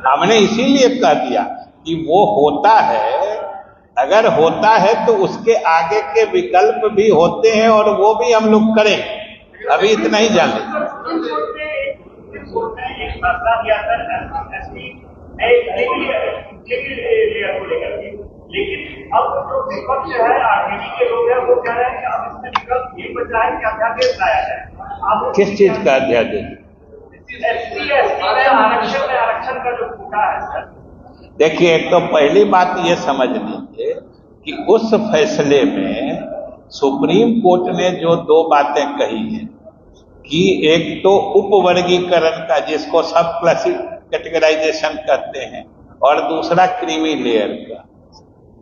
हमने इसीलिए कह दिया कि वो होता है, अगर होता है तो उसके आगे के विकल्प भी होते हैं और वो भी हम लोग करें। अभी इतना ही जान लें। लेकिन अब जो विपक्ष है आरजेडी के लोग हैं वो कह रहे हैं कि अब इसमें विकल्प ये बचा है कि अध्यादेश लाया जाए। किस चीज का अध्यादेश? आरक्षण का जो कोटा है सर। देखिए, एक तो पहली बात ये समझ लीजिए कि उस फैसले में सुप्रीम कोर्ट ने जो दो बातें कही हैं कि एक तो उपवर्गीकरण का, जिसको सब क्लासिक कैटेगराइजेशन कहते हैं, और दूसरा क्रीमी लेयर का,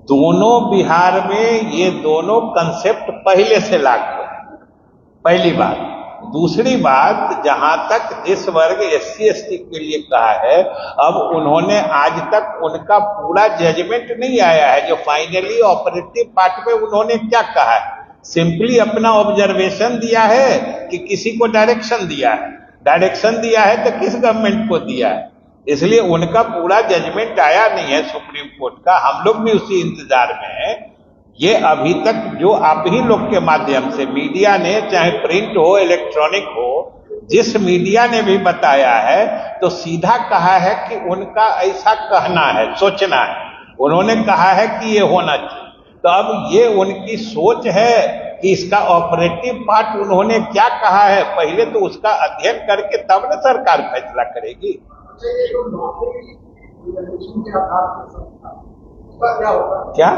दोनों बिहार में ये दोनों कंसेप्ट पहले से लागू है, पहली बात। दूसरी बात, जहां तक जिस वर्ग SC ST के लिए कहा है, अब उन्होंने आज तक उनका पूरा जजमेंट नहीं आया है। जो फाइनली ऑपरेटिव पार्ट में उन्होंने क्या कहा है, सिंपली अपना ऑब्जर्वेशन दिया है कि किसी को डायरेक्शन दिया है। डायरेक्शन दिया है तो किस गवर्नमेंट को दिया है, इसलिए उनका पूरा जजमेंट आया नहीं है सुप्रीम कोर्ट का। हम लोग भी उसी इंतजार में हैं। ये अभी तक जो आप ही लोग के माध्यम से मीडिया ने, चाहे प्रिंट हो इलेक्ट्रॉनिक हो, जिस मीडिया ने भी बताया है तो सीधा कहा है कि उनका ऐसा कहना है, सोचना है। उन्होंने कहा है कि ये होना चाहिए। तो अब ये उनकी सोच है कि इसका ऑपरेटिव पार्ट उन्होंने क्या कहा है, पहले तो उसका अध्ययन करके तब न सरकार फैसला करेगी। क्या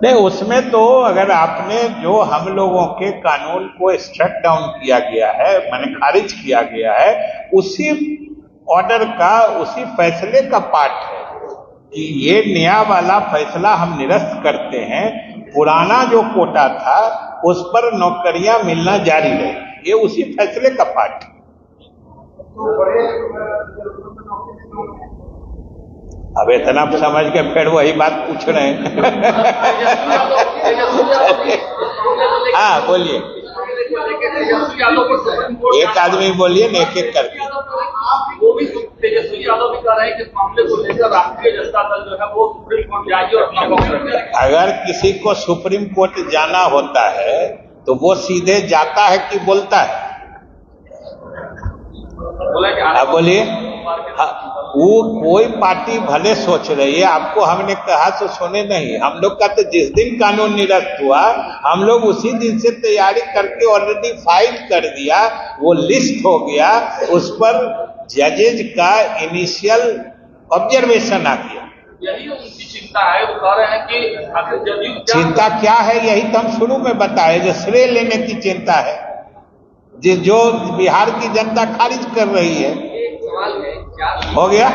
नहीं, उसमें तो अगर आपने जो हम लोगों के कानून को स्ट्रक डाउन किया गया है, माने खारिज किया गया है, उसी ऑर्डर का, उसी फैसले का पार्ट है कि ये नया वाला फैसला हम निरस्त करते हैं। पुराना जो कोटा था उस पर नौकरियां मिलना जारी रहे, ये उसी फैसले का पार्ट है। अब इतना समझ के फिर वही बात पूछ रहे हैं। हाँ बोलिए, एक आदमी बोलिए न, एक एक करके। तेजस्वी यादव भी कह रहे हैं कि इस मामले को लेकर राष्ट्रीय जनता दल जो है वो सुप्रीम कोर्ट जाएगी और अपना पक्ष रखेगी। अगर किसी को सुप्रीम कोर्ट जाना होता है तो वो सीधे जाता है कि बोलता है? आप बोलिए। वो कोई पार्टी भले सोच रही है, आपको हमने कहा तो सुने नहीं। हम लोग का तो जिस दिन कानून निरस्त हुआ, हम लोग उसी दिन से तैयारी करके ऑलरेडी फाइल कर दिया, वो लिस्ट हो गया, उस पर जजेज का इनिशियल ऑब्जर्वेशन आ गया। यही उनकी चिंता है। वो कह रहे हैं कि जदयू चिंता क्या है, यही तो हम शुरू में बताए, जो श्रेय लेने की चिंता है, जो बिहार की जनता खारिज कर रही है। हो गया।